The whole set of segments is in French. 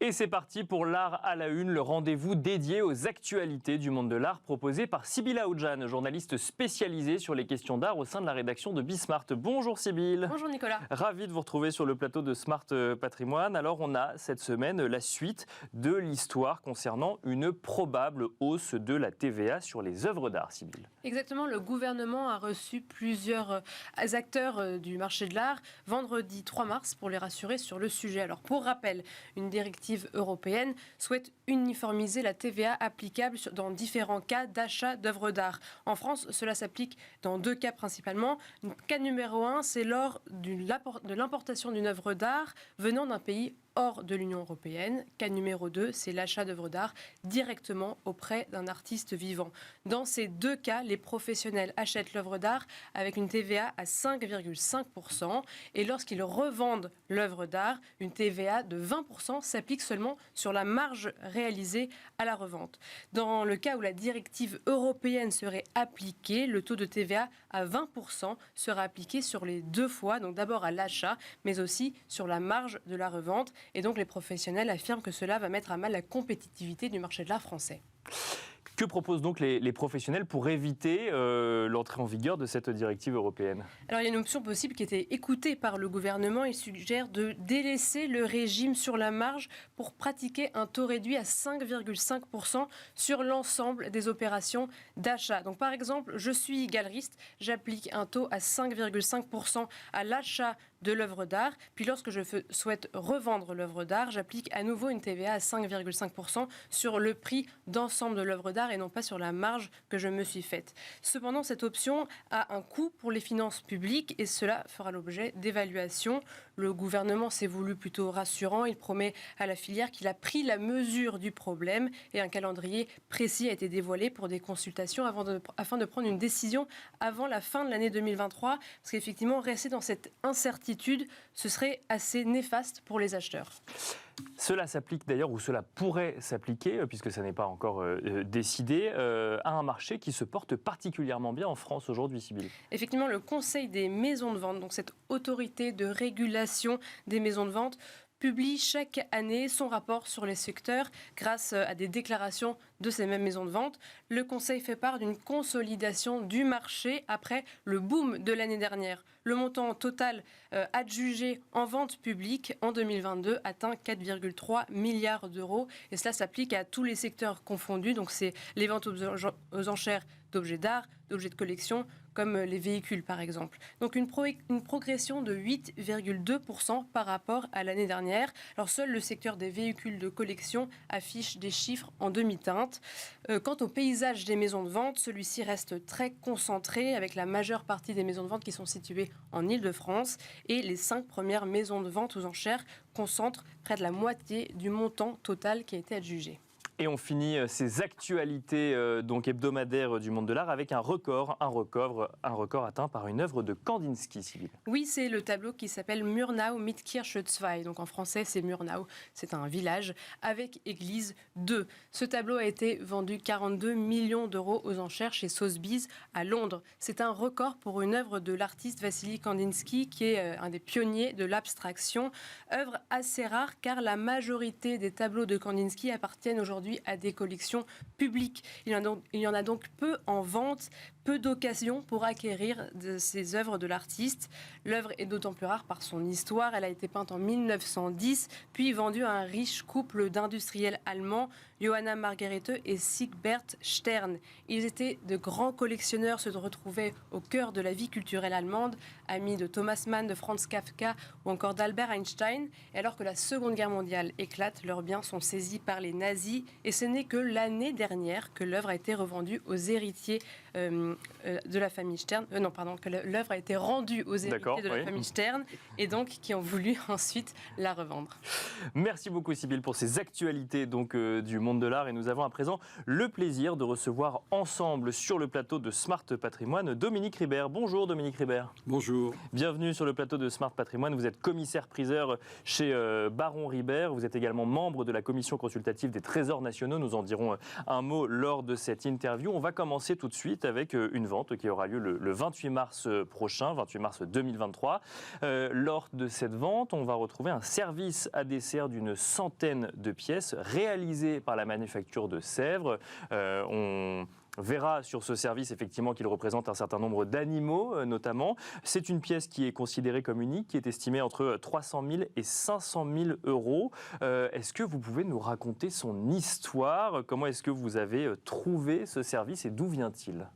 Et c'est parti pour l'art à la une, le rendez-vous dédié aux actualités du monde de l'art proposé par Sybille Aoudjan, journaliste spécialisée sur les questions d'art au sein de la rédaction de Bismart. Bonjour Sybille. Bonjour Nicolas. Ravi de vous retrouver sur le plateau de Smart Patrimoine. Alors on a cette semaine la suite de l'histoire concernant une probable hausse de la TVA sur les œuvres d'art, Sybille. Exactement, le gouvernement a reçu plusieurs acteurs du marché de l'art vendredi 3 mars pour les rassurer sur le sujet. Alors pour rappel, une directive européenne souhaite uniformiser la TVA applicable dans différents cas d'achat d'œuvres d'art. En France, cela s'applique dans deux cas principalement. Cas numéro 1, c'est lors de l'importation d'une œuvre d'art venant d'un pays hors de l'Union européenne. Cas numéro 2, c'est l'achat d'œuvres d'art directement auprès d'un artiste vivant. Dans ces deux cas, les professionnels achètent l'œuvre d'art avec une TVA à 5,5% et lorsqu'ils revendent l'œuvre d'art, une TVA de 20% s'applique seulement sur la marge réalisée à la revente. Dans le cas où la directive européenne serait appliquée, le taux de TVA à 20% sera appliqué sur les deux fois, donc d'abord à l'achat, mais aussi sur la marge de la revente. Et donc les professionnels affirment que cela va mettre à mal la compétitivité du marché de l'art français. Que proposent donc les professionnels pour éviter l'entrée en vigueur de cette directive européenne ? Alors il y a une option possible qui était écoutée par le gouvernement. Il suggère de délaisser le régime sur la marge pour pratiquer un taux réduit à 5,5% sur l'ensemble des opérations d'achat. Donc par exemple, je suis galeriste, j'applique un taux à 5,5% à l'achat de l'œuvre d'art. Puis lorsque je souhaite revendre l'œuvre d'art, j'applique à nouveau une TVA à 5,5% sur le prix d'ensemble de l'œuvre d'art et non pas sur la marge que je me suis faite. Cependant, cette option a un coût pour les finances publiques et cela fera l'objet d'évaluation. Le gouvernement s'est voulu plutôt rassurant. Il promet à la filière qu'il a pris la mesure du problème et un calendrier précis a été dévoilé pour des consultations afin de prendre une décision avant la fin de l'année 2023. Parce qu'effectivement, rester dans cette incertitude, ce serait assez néfaste pour les acheteurs. Cela s'applique d'ailleurs, ou cela pourrait s'appliquer, puisque ça n'est pas encore décidé, à un marché qui se porte particulièrement bien en France aujourd'hui, Sybille. Effectivement, le Conseil des maisons de vente, donc cette autorité de régulation des maisons de vente, publie chaque année son rapport sur les secteurs grâce à des déclarations de ces mêmes maisons de vente. Le Conseil fait part d'une consolidation du marché après le boom de l'année dernière. Le montant total adjugé en vente publique en 2022 atteint 4,3 milliards d'euros et cela s'applique à tous les secteurs confondus. Donc c'est les ventes aux enchères d'objets d'art, d'objets de collection, comme les véhicules par exemple. Donc une progression de 8,2% par rapport à l'année dernière. Alors seul le secteur des véhicules de collection affiche des chiffres en demi-teinte. Quant au paysage des maisons de vente, celui-ci reste très concentré avec la majeure partie des maisons de vente qui sont situées en Île-de-France et les 5 premières maisons de vente aux enchères concentrent près de la moitié du montant total qui a été adjugé. Et on finit ces actualités donc hebdomadaires du monde de l'art avec un record atteint par une œuvre de Kandinsky, Sybille. Oui, c'est le tableau qui s'appelle Murnau mit Kirche 2. Donc en français, c'est Murnau, c'est un village avec église 2. Ce tableau a été vendu 42 millions d'euros aux enchères chez Sotheby's à Londres. C'est un record pour une œuvre de l'artiste Vassily Kandinsky qui est un des pionniers de l'abstraction. Œuvre assez rare car la majorité des tableaux de Kandinsky appartiennent aujourd'hui à des collections publiques. Il y en a donc peu en vente, peu d'occasions pour acquérir ces œuvres de l'artiste. L'œuvre est d'autant plus rare par son histoire. Elle a été peinte en 1910, puis vendue à un riche couple d'industriels allemands, Johanna Margarete et Siegbert Stern. Ils étaient de grands collectionneurs, se retrouvaient au cœur de la vie culturelle allemande, amis de Thomas Mann, de Franz Kafka ou encore d'Albert Einstein. Et alors que la Seconde Guerre mondiale éclate, leurs biens sont saisis par les nazis et ce n'est que l'année dernière que l'œuvre a été revendue aux héritiers de la famille Stern. Que l'œuvre a été rendue aux héritiers de la famille Stern et donc qui ont voulu ensuite la revendre. Merci beaucoup Sybille pour ces actualités donc, du monde de l'art et nous avons à présent le plaisir de recevoir ensemble sur le plateau de Smart Patrimoine Dominique Ribert. Bonjour Dominique Ribert. Bonjour. Bienvenue sur le plateau de Smart Patrimoine. Vous êtes commissaire-priseur chez Baron Ribert. Vous êtes également membre de la commission consultative des trésors nationaux. Nous en dirons un mot lors de cette interview. On va commencer tout de suite avec une vente qui aura lieu le 28 mars prochain, 28 mars 2023. Lors de cette vente, on va retrouver un service à dessert d'une centaine de pièces réalisées par la manufacture de Sèvres. On verra sur ce service effectivement qu'il représente un certain nombre d'animaux notamment. C'est une pièce qui est considérée comme unique, qui est estimée entre 300 000 et 500 000 euros. Est-ce que vous pouvez nous raconter son histoire? Comment est-ce que vous avez trouvé ce service et d'où vient-il?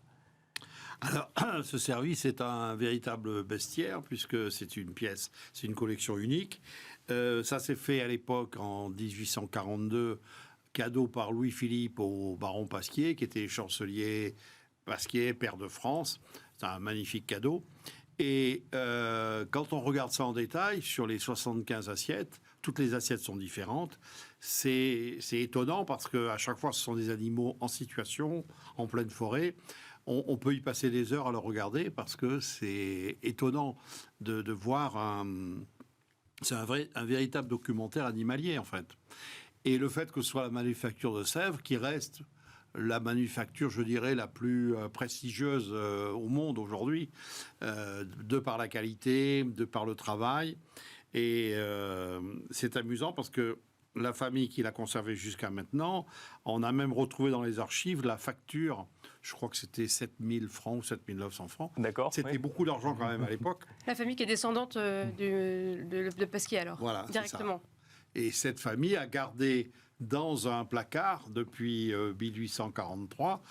Alors, ce service est un véritable bestiaire puisque c'est une pièce, c'est une collection unique. Ça s'est fait à l'époque en 1842, cadeau par Louis-Philippe au baron Pasquier, qui était chancelier Pasquier, pair de France. C'est un magnifique cadeau. Et quand on regarde ça en détail, sur les 75 assiettes, toutes les assiettes sont différentes. C'est étonnant parce qu'à chaque fois, ce sont des animaux en situation, en pleine forêt. On peut y passer des heures à le regarder parce que c'est étonnant de voir c'est un véritable documentaire animalier, en fait. Et le fait que ce soit la manufacture de Sèvres qui reste la manufacture, je dirais, la plus prestigieuse au monde aujourd'hui, de par la qualité, de par le travail. Et c'est amusant parce que la famille qui l'a conservé jusqu'à maintenant, on a même retrouvé dans les archives la facture, je crois que c'était 7 000 francs ou 7 900 francs. D'accord. C'était oui. beaucoup d'argent quand même à l'époque. La famille qui est descendante de Pasquier, alors, Voilà, directement. Et cette famille a gardé dans un placard depuis 1843.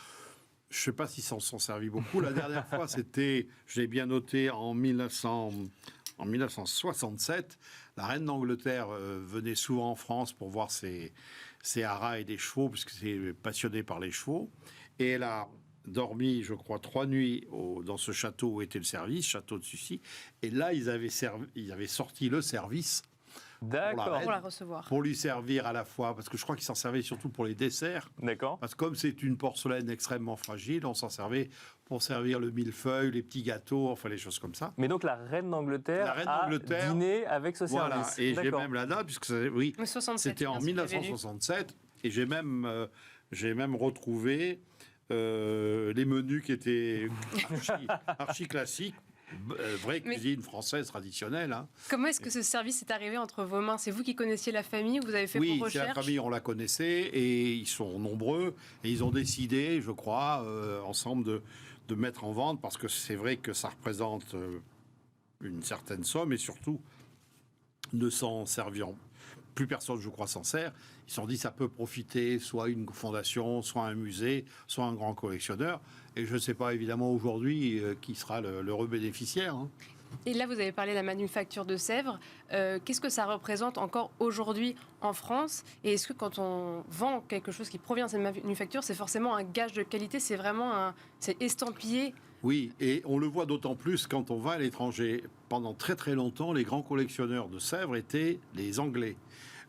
Je ne sais pas s'ils s'en sont servis beaucoup. La dernière fois, c'était, je l'ai bien noté, en 1967. La reine d'Angleterre venait souvent en France pour voir ses haras et des chevaux, puisque c'est passionné par les chevaux. Et elle a dormi, je crois, 3 nuits dans ce château où était le service, château de Sucy. Et là, ils avaient sorti le service. D'accord. Pour la recevoir. Pour lui servir à la fois, parce que je crois qu'il s'en servait surtout pour les desserts. D'accord. Parce que comme c'est une porcelaine extrêmement fragile, on s'en servait pour servir le millefeuille, les petits gâteaux, enfin les choses comme ça. Mais donc la reine d'Angleterre a dîné avec ce Voilà, service. et j'ai D'accord. même la date, puisque oui, 67, c'était en bien sûr, 1967, et j'ai même retrouvé les menus qui étaient archi classiques. Vraie cuisine française traditionnelle. Hein. Comment est-ce que ce service est arrivé entre vos mains? C'est vous qui connaissiez la famille, vous avez fait vos Oui, c'est recherches? la famille, on la connaissait, et ils sont nombreux, et ils ont décidé, je crois, ensemble de mettre en vente, parce que c'est vrai que ça représente une certaine somme, et surtout, ne s'en serviront. Plus personne, je crois, s'en sert. Ils se sont dit, ça peut profiter soit une fondation, soit un musée, soit un grand collectionneur. Et je ne sais pas, évidemment, aujourd'hui, qui sera l'heureux bénéficiaire. Hein. Et là, vous avez parlé de la manufacture de Sèvres. Qu'est-ce que ça représente encore aujourd'hui en France? Et est-ce que quand on vend quelque chose qui provient de cette manufacture, c'est forcément un gage de qualité? C'est vraiment c'est estampillé? Oui, et on le voit d'autant plus quand on va à l'étranger. Pendant très très longtemps, les grands collectionneurs de Sèvres étaient les Anglais.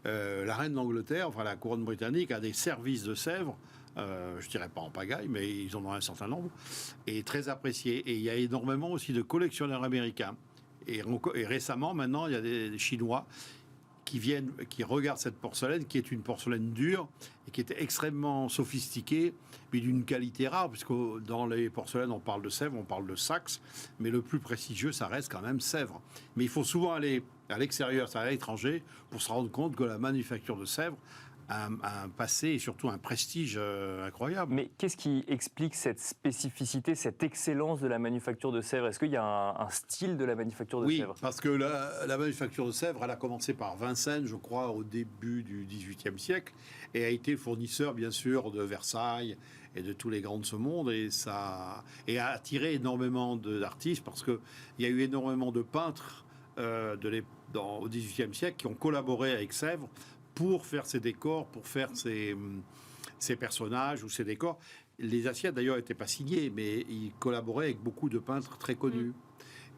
La reine d'Angleterre, enfin la couronne britannique, a des services de Sèvres. Je dirais pas en pagaille, mais ils en ont un certain nombre, et très appréciés. Et il y a énormément aussi de collectionneurs américains. Et récemment, maintenant, il y a des Chinois qui regardent cette porcelaine, qui est une porcelaine dure et qui est extrêmement sophistiquée, mais d'une qualité rare, puisque dans les porcelaines, on parle de Sèvres, on parle de Saxe, mais le plus prestigieux, ça reste quand même Sèvres. Mais il faut souvent aller à l'extérieur, à l'étranger, pour se rendre compte que la manufacture de Sèvres un passé et surtout un prestige incroyable. Mais qu'est-ce qui explique cette spécificité, cette excellence de la manufacture de Sèvres? Est-ce qu'il y a un style de la manufacture de Sèvres? Oui, parce que la manufacture de Sèvres, elle a commencé par Vincennes, je crois, au début du XVIIIe siècle, et a été fournisseur, bien sûr, de Versailles et de tous les grands de ce monde, et a attiré énormément d'artistes, parce qu'il y a eu énormément de peintres au XVIIIe siècle qui ont collaboré avec Sèvres pour faire ces décors, pour faire ces personnages ou ces décors. Les assiettes, d'ailleurs, n'étaient pas signées, mais ils collaboraient avec beaucoup de peintres très connus.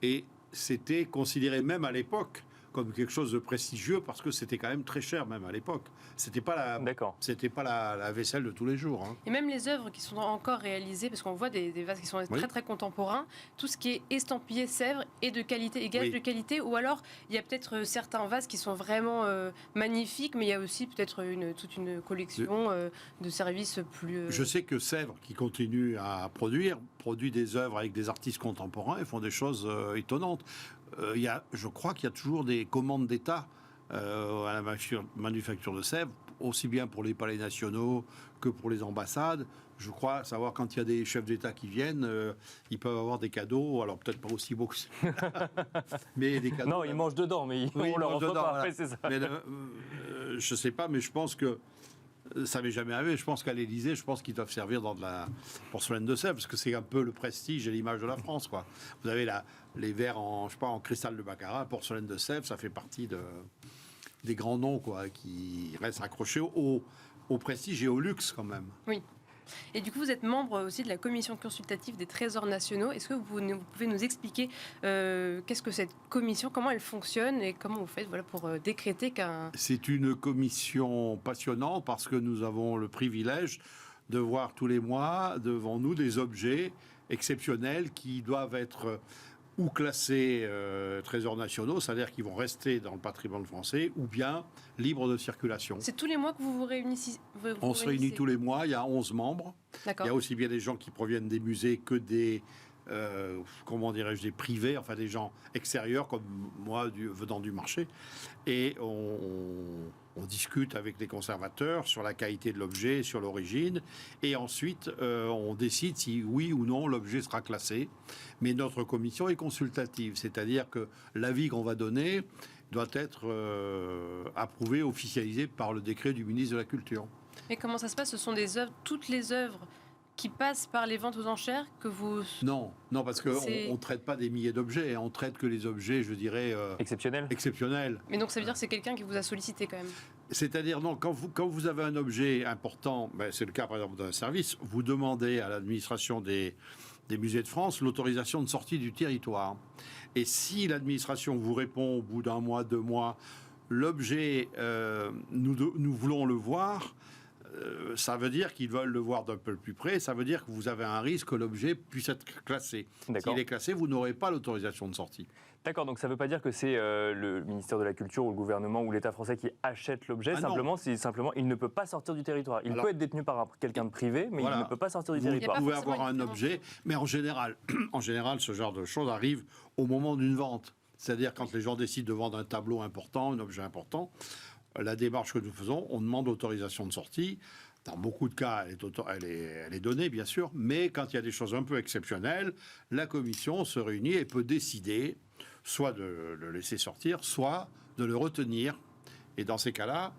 Et c'était considéré, même à l'époque, comme quelque chose de prestigieux parce que c'était quand même très cher même à l'époque. C'était pas la vaisselle de tous les jours. Hein. Et même les œuvres qui sont encore réalisées, parce qu'on voit des vases qui sont très très contemporains, tout ce qui est estampillé Sèvres est de qualité, et gage de qualité, ou alors il y a peut-être certains vases qui sont vraiment magnifiques, mais il y a aussi peut-être toute une collection de services plus... Je sais que Sèvres, qui continue à produit des œuvres avec des artistes contemporains et font des choses étonnantes. Je crois qu'il y a toujours des commandes d'État à la manufacture de Sèvres, aussi bien pour les palais nationaux que pour les ambassades. Je crois savoir quand il y a des chefs d'État qui viennent, ils peuvent avoir des cadeaux, alors peut-être pas aussi beaux que mais des cadeaux. Non, ils mangent dedans, mais on leur offre pas. Voilà. C'est ça. Mais, je sais pas, mais je pense que ça m'est jamais arrivé. Je pense qu'à l'Élysée, qu'ils doivent servir dans de la porcelaine de Sèvres, parce que c'est un peu le prestige et l'image de la France, quoi. Vous avez les verres en cristal de baccarat, porcelaine de Sèvres, ça fait partie des grands noms, quoi, qui restent accrochés au prestige et au luxe, quand même. Oui. Et du coup, vous êtes membre aussi de la commission consultative des trésors nationaux. Est-ce que vous pouvez nous expliquer qu'est-ce que cette commission, comment elle fonctionne et comment vous faites pour décréter qu'un... C'est une commission passionnante parce que nous avons le privilège de voir tous les mois devant nous des objets exceptionnels qui doivent être ou classés trésors nationaux, c'est-à-dire qu'ils vont rester dans le patrimoine français, ou bien libres de circulation. C'est tous les mois que vous vous réunissez? On se réunit tous les mois, il y a 11 membres. D'accord. Il y a aussi bien des gens qui proviennent des musées que des, des privés, enfin des gens extérieurs, comme moi, venant du marché. Et on discute avec les conservateurs sur la qualité de l'objet, sur l'origine, et ensuite on décide si oui ou non l'objet sera classé. Mais notre commission est consultative, c'est-à-dire que l'avis qu'on va donner doit être approuvé, officialisé par le décret du ministre de la Culture. Mais comment ça se passe? Ce sont des œuvres, toutes les œuvres qui passent par les ventes aux enchères que vous... Non, parce qu'on ne traite pas des milliers d'objets, on traite que les objets, je dirais... exceptionnels. Mais donc ça veut dire que c'est quelqu'un qui vous a sollicité quand même? C'est-à-dire, non, quand vous avez un objet important, c'est le cas par exemple d'un service, vous demandez à l'administration des musées de France l'autorisation de sortie du territoire. Et si l'administration vous répond au bout d'un mois, 2 mois, l'objet, nous voulons le voir, ça veut dire qu'ils veulent le voir d'un peu plus près, ça veut dire que vous avez un risque que l'objet puisse être classé. S'il est classé, vous n'aurez pas l'autorisation de sortie. D'accord, donc ça ne veut pas dire que c'est le ministère de la Culture ou le gouvernement ou l'État français qui achète l'objet, simplement il ne peut pas sortir du territoire. Il peut être détenu par quelqu'un de privé, mais il ne peut pas sortir du territoire. Vous pouvez avoir un objet, mais en général, ce genre de choses arrive au moment d'une vente. C'est-à-dire quand les gens décident de vendre un tableau important, un objet important, la démarche que nous faisons, on demande l'autorisation de sortie. Dans beaucoup de cas, elle est donnée, bien sûr, mais quand il y a des choses un peu exceptionnelles, la commission se réunit et peut décider soit de le laisser sortir, soit de le retenir. Et dans ces cas-là,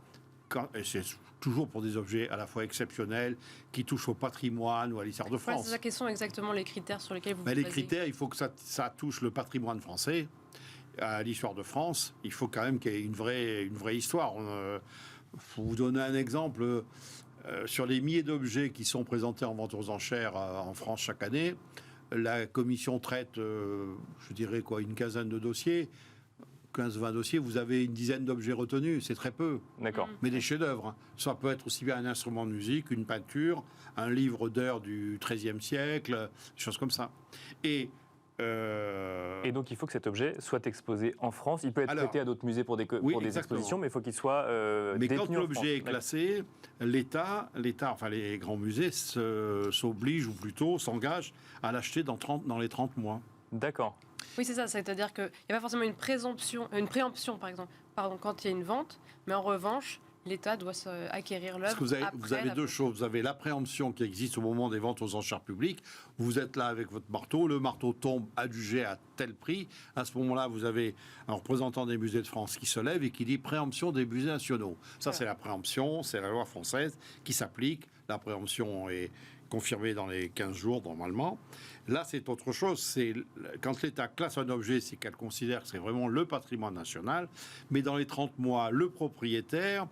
et c'est toujours pour des objets à la fois exceptionnels, qui touchent au patrimoine ou à l'histoire de France. Quels sont exactement les critères sur lesquels vous vous basez? Les critères, il faut que ça touche le patrimoine français, à l'histoire de France. Il faut quand même qu'il y ait une vraie histoire. Pour vous donner un exemple, sur les milliers d'objets qui sont présentés en vente aux enchères en France chaque année, la commission traite, je dirais une quinzaine de dossiers, 15-20 dossiers, vous avez une dizaine d'objets retenus, c'est très peu. D'accord. Mais des chefs-d'œuvre. Hein. Ça peut être aussi bien un instrument de musique, une peinture, un livre d'heures du XIIIe siècle, des choses comme ça. Et donc il faut que cet objet soit exposé en France. Il peut être prêté à d'autres musées pour des expositions, mais il faut qu'il soit mais détenu quand l'objet est classé, l'État, enfin les grands musées s'obligent, ou plutôt s'engagent à l'acheter dans les 30 mois. D'accord. Oui, c'est ça. C'est-à-dire qu'il n'y a pas forcément une préemption, par exemple, quand il y a une vente, mais en revanche, l'État doit acquérir l'œuvre. Parce que vous avez deux choses. Vous avez la préemption qui existe au moment des ventes aux enchères publiques. Vous êtes là avec votre marteau. Le marteau tombe adjugé à tel prix. À ce moment-là, vous avez un représentant des musées de France qui se lève et qui dit préemption des musées nationaux. Ça, c'est la préemption. C'est la loi française qui s'applique. La préemption est confirmée dans les 15 jours, normalement. Là, c'est autre chose. C'est quand l'État classe un objet, c'est qu'elle considère que c'est vraiment le patrimoine national. Mais dans les 30 mois, le propriétaire,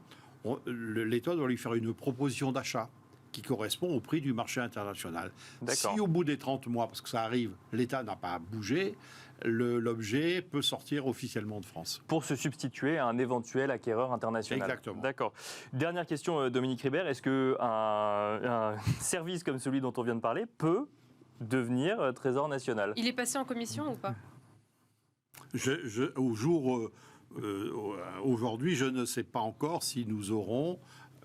l'État doit lui faire une proposition d'achat qui correspond au prix du marché international. Si au bout des 30 mois, parce que ça arrive, l'État n'a pas bougé, l'objet peut sortir officiellement de France. Pour se substituer à un éventuel acquéreur international. Exactement. D'accord. Dernière question, Dominique Ribert. Est-ce qu'un service comme celui dont on vient de parler peut devenir trésor national? Il est passé en commission ou pas? Aujourd'hui, je ne sais pas encore si nous aurons,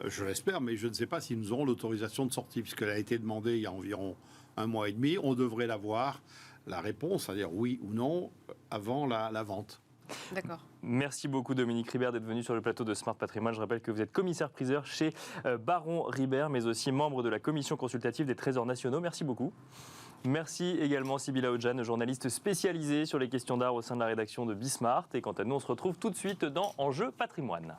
je l'espère, mais je ne sais pas si nous aurons l'autorisation de sortie, puisqu'elle a été demandée il y a environ 1 mois et demi. On devrait l'avoir, la réponse, c'est-à-dire oui ou non, avant la vente. D'accord. Merci beaucoup Dominique Ribert d'être venu sur le plateau de Smart Patrimoine. Je rappelle que vous êtes commissaire-priseur chez Baron Ribert, mais aussi membre de la commission consultative des trésors nationaux. Merci beaucoup. Merci également Sybilla Hodjan, journaliste spécialisée sur les questions d'art au sein de la rédaction de Bismart. Et quant à nous, on se retrouve tout de suite dans Enjeu Patrimoine.